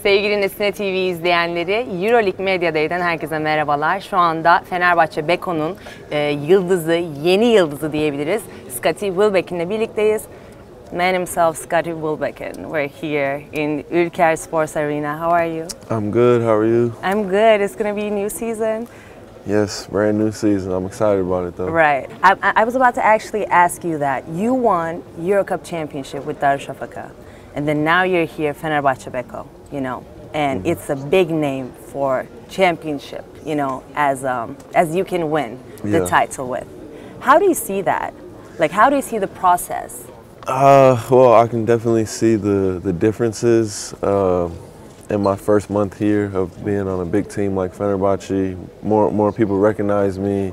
Sevgili Nesine TV izleyenleri, EuroLeague Medya'dan herkese merhabalar. Şu anda Fenerbahçe Beko'nun yıldızı, yeni yıldızı diyebiliriz. Wilbekin'le birlikteyiz. Man himself, Wilbekin. We're here in Ülker Sports Arena. How are you? I'm good. How are you? I'm good. It's going to be a new season. Yes, brand new season. I'm excited about it though. Right. I was about to actually ask you that. You won Euro Cup Championship with Darüşşafaka. And then now you're here, Fenerbahçe Beko, you know, and it's a big name for championship, you know, as you can win the title with. How do you see that? Like, how do you see the process? Well, I can definitely see the differences in my first month here of being on a big team like Fenerbahçe. More people recognize me.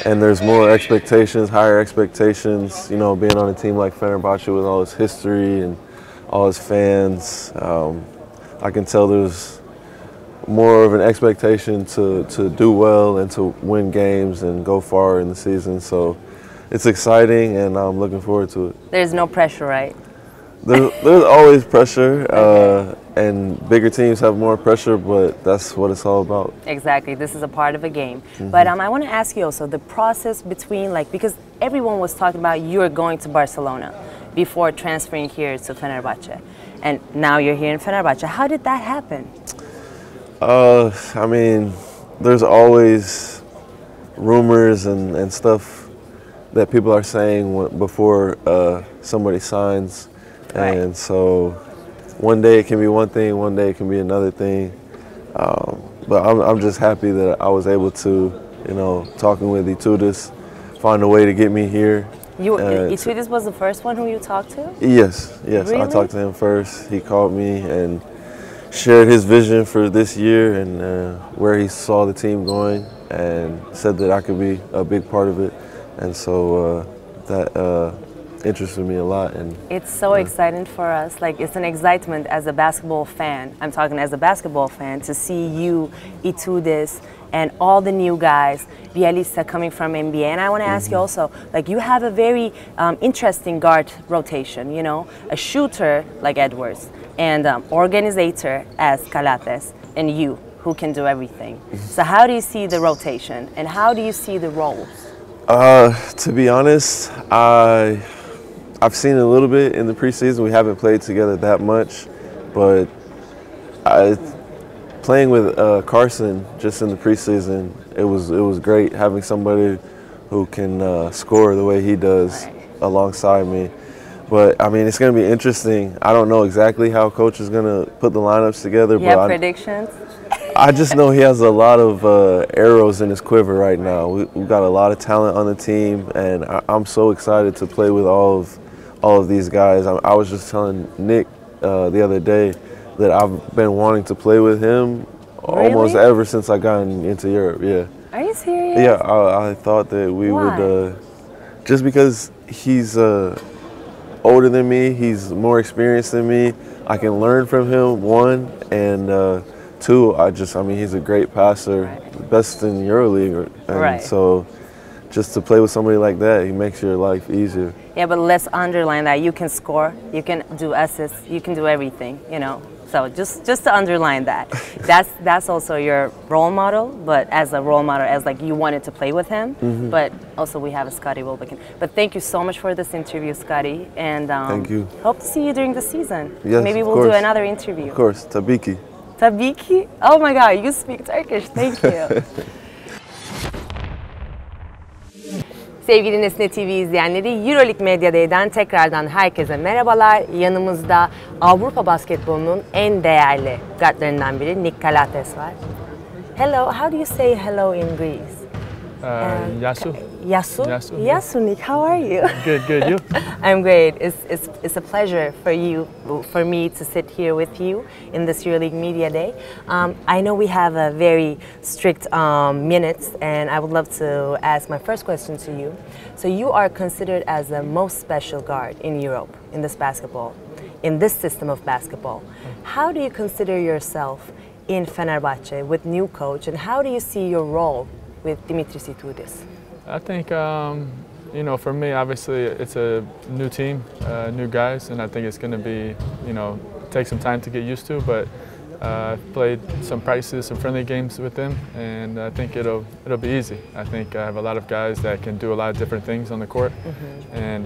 And there's more expectations, higher expectations, you know, being on a team like Fenerbahçe with all its history and all its fans. I can tell there's more of an expectation to do well and to win games and go far in the season. So it's exciting and I'm looking forward to it. There's no pressure, right? There's always pressure, and bigger teams have more pressure, but that's what it's all about. Exactly, this is a part of a game. But I want to ask you also the process between, like, because everyone was talking about you were going to Barcelona before transferring here to Fenerbahçe, and now you're here in Fenerbahçe. How did that happen? I mean, there's always rumors and stuff that people are saying before somebody signs. Right. And so one day it can be one thing, one day it can be another thing. But I'm just happy that I was able to, you know, talking with İtoudis, find a way to get me here. İtoudis was the first one who you talked to? Yes. Really? I talked to him first. He called me and shared his vision for this year and where he saw the team going and said that I could be a big part of it. And so that interested me a lot. And it's so exciting for us. Like, it's an excitement as a basketball fan. I'm talking as a basketball fan to see you, İtoudis, and all the new guys, Bjelica coming from NBA. And I want to ask you also, like, you have a very interesting guard rotation, you know, a shooter like Edwards and organizer as Calathes'in, and you, who can do everything. So how do you see the rotation and how do you see the roles? To be honest, I've seen it a little bit in the preseason. We haven't played together that much, but playing with Carson just in the preseason, it was great having somebody who can score the way he does alongside me. But I mean, it's going to be interesting. I don't know exactly how coach is going to put the lineups together. You have predictions? I just know he has a lot of arrows in his quiver right now. We've got a lot of talent on the team, and I'm so excited to play with all of these guys. I was just telling Nick the other day that I've been wanting to play with him almost ever since I got into Europe. Yeah. Are you serious? Yeah, I thought that we would, just because he's older than me, he's more experienced than me. I can learn from him, one, and two, I mean, he's a great passer, best in EuroLeague, and so just to play with somebody like that, he makes your life easier. Yeah, but let's underline that you can score, you can do assists, you can do everything, you know. So just to underline that, that's also your role model, but as a role model, as like you wanted to play with him, but also we have a Wilbekin. But thank you so much for this interview, Scotty, and thank you. Hope to see you during the season. Yes, maybe we'll do another interview. Of course, Tabiki. Tabiki? Oh my God, you speak Turkish. Thank you. Sevgili Nesine TV izleyenleri, EuroLeague Medya'dan tekrardan herkese merhabalar. Yanımızda Avrupa basketbolunun en değerli guardlarından biri Calathes'in var. Hello, how do you say hello in Greece? Yasu. Yasu? Yasu. Yasu, Nick, how are you? Good, good. You? I'm great. It's a pleasure for me to sit here with you in this EuroLeague Media Day. I know we have a very strict minutes, and I would love to ask my first question to you. So you are considered as the most special guard in Europe in this basketball, in this system of basketball. How do you consider yourself in Fenerbahçe with new coach, and how do you see your role with Dimitris Itoudis? I think You know, for me, obviously, it's a new team, new guys, and I think it's going to be, you know, take some time to get used to, but I've played some practices, some friendly games with him, and I think it'll be easy. I think I have a lot of guys that can do a lot of different things on the court, and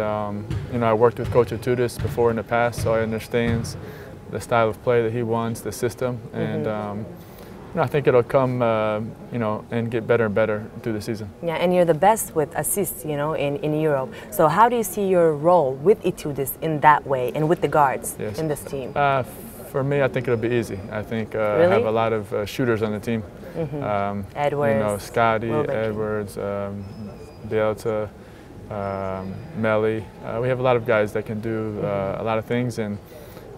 you know, I worked with Coach İtoudis before in the past, so I understand the style of play that he wants, the system, and you know, I think it'll come, you know, and get better and better through the season. Yeah, and you're the best with assists, you know, in Europe. So how do you see your role with İtoudis in that way, and with the guards in this team? For me, I think it'll be easy. I think Really? I have a lot of shooters on the team. Edwards, you know, Scotty, Wilbekin. Edwards, Bjelica, Melly. We have a lot of guys that can do a lot of things and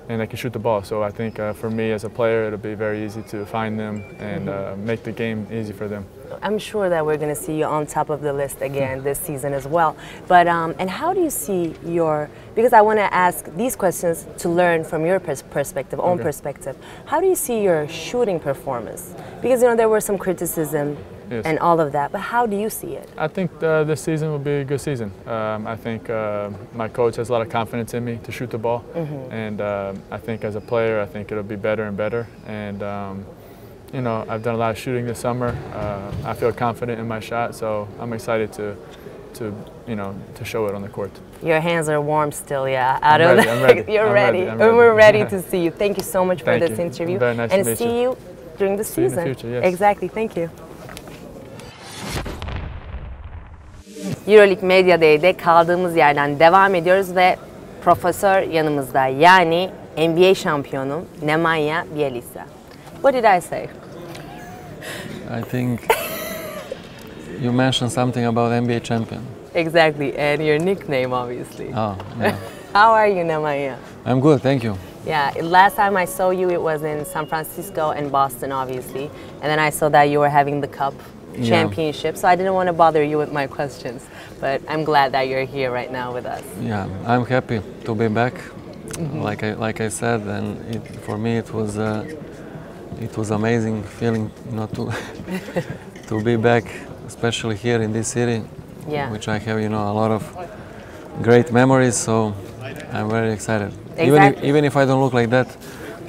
they can shoot the ball. So I think for me as a player, it'll be very easy to find them and make the game easy for them. I'm sure that we're going to see you on top of the list again this season as well. But and how do you see your? Because I want to ask these questions to learn from your perspective, own perspective. How do you see your shooting performance? Because you know there were some criticism and all of that, but how do you see it? I think this season will be a good season. I think my coach has a lot of confidence in me to shoot the ball, and I think as a player, I think it'll be better and better. And you know, I've done a lot of shooting this summer. I feel confident in my shot, so I'm excited to you know, to show it on the court. Your hands are warm still, yeah. I'm ready. You're I'm ready. ready. And we're ready to see you. Thank you so much for Thank this you. interview. Very nice and to meet see you during the See you in season. the future, yes. Exactly. Thank you. EuroLeague Media Day'de kaldığımız yerden devam ediyoruz ve profesör yanımızda, yani NBA şampiyonu Nemanja Bjelica. What did I say? I think you mentioned something about NBA champion. Exactly, and your nickname, obviously. Oh, yeah. How are you, Nemanja? I'm good, thank you. Yeah, last time I saw you, it was in San Francisco and Boston, obviously. And then I saw that you were having the Cup championship, so I didn't want to bother you with my questions. But I'm glad that you're here right now with us. Yeah, I'm happy to be back. Like I said, and for me it was amazing feeling, you know, to to be back, especially here in this city, which I have, you know, a lot of great memories. So I'm very excited. Exactly. Even if I don't look like that,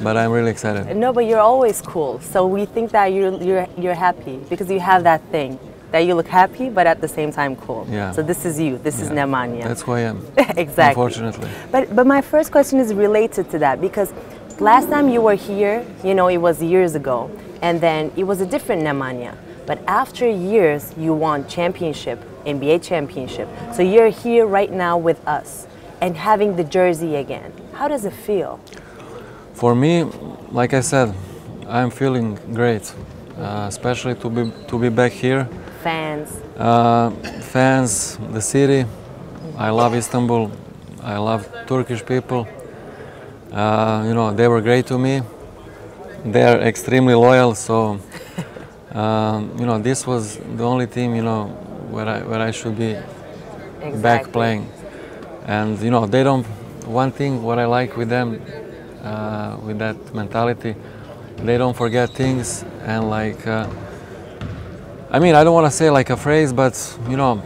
but I'm really excited. No, but you're always cool. So we think that you're happy because you have that thing that you look happy, but at the same time cool. Yeah. So this is you. This is Nemanja. That's who I am. Exactly. Unfortunately. But my first question is related to that because last time you were here, you know, it was years ago, and then it was a different Nemanja. But after years, you won championship, NBA championship. So you're here right now with us and having the jersey again. How does it feel? For me, like I said, I'm feeling great, especially to be back here. Fans. Fans, the city. I love Istanbul. I love Turkish people. You know, they were great to me. They are extremely loyal. So, you know, this was the only team, you know, where I should be back playing. And you know, they don't. One thing what I like with them, with that mentality, they don't forget things. And like, I mean, I don't want to say like a phrase, but you know,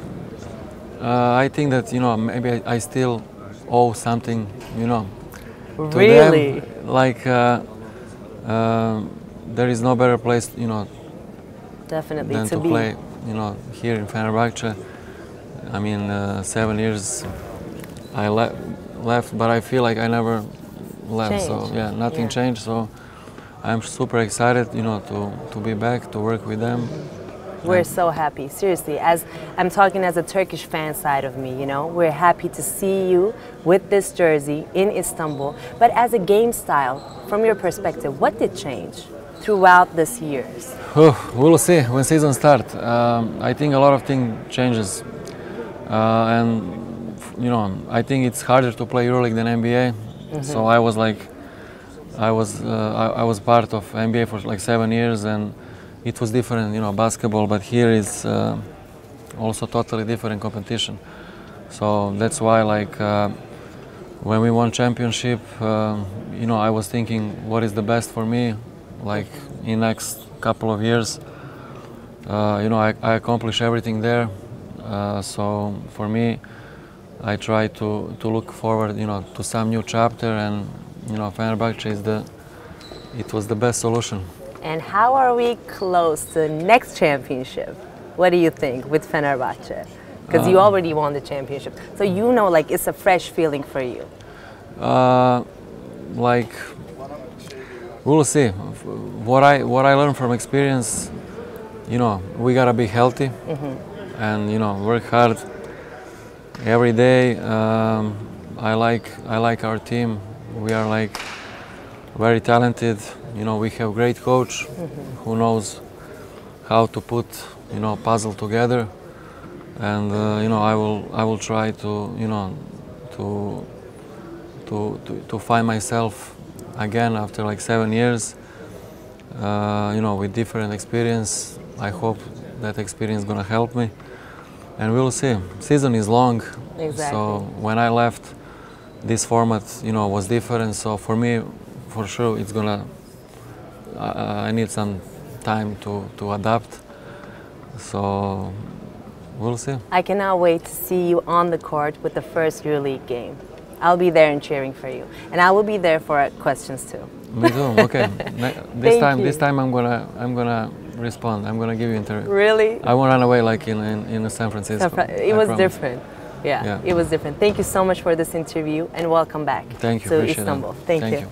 I think that, you know, maybe I still owe something, you know, to really? them. Like, there is no better place, you know, definitely than to be. play, you know, here in Fenerbahçe. I mean, 7 years I left, but I feel like I never left. Changed. So yeah, nothing changed. So I'm super excited, you know, to be back, to work with them. We're so happy, seriously. As I'm talking as a Turkish fan side of me, you know, we're happy to see you with this jersey in Istanbul. But as a game style, from your perspective, what did change throughout these years? We'll see when season starts. I think a lot of things changes, and you know, I think it's harder to play EuroLeague than NBA. So I was like, I was part of NBA for like 7 years, and it was different, you know, basketball. But here is also totally different competition. So that's why, like, when we won championship, you know, I was thinking, what is the best for me, like in next couple of years. You know, I accomplished everything there. So for me, I try to look forward, you know, to some new chapter, and you know, Fenerbahçe it was the best solution. And how are we close to next championship? What do you think with Fenerbahçe? Because you already won the championship, so you know, like, it's a fresh feeling for you. Like, we'll see. What I learned from experience, you know, we gotta be healthy and, you know, work hard every day. I like our team. We are like very talented. You know, we have great coach who knows how to put, you know, puzzle together. And you know, I will try to, you know, to find myself again after like 7 years. You know, with different experience. I hope that experience is gonna help me, and we'll see. Season is long, so when I left, this format, you know, was different. So for me, for sure, it's gonna. I need some time to adapt. So we'll see. I cannot wait to see you on the court with the first EuroLeague game. I'll be there and cheering for you, and I will be there for questions too. Me too. Okay. This time I'm gonna respond. I'm gonna give you an interview. Really? I won't run away like in San Francisco. It was different. Yeah, it was different. Thank you so much for this interview, and welcome back Thank you. to Istanbul. Thank you.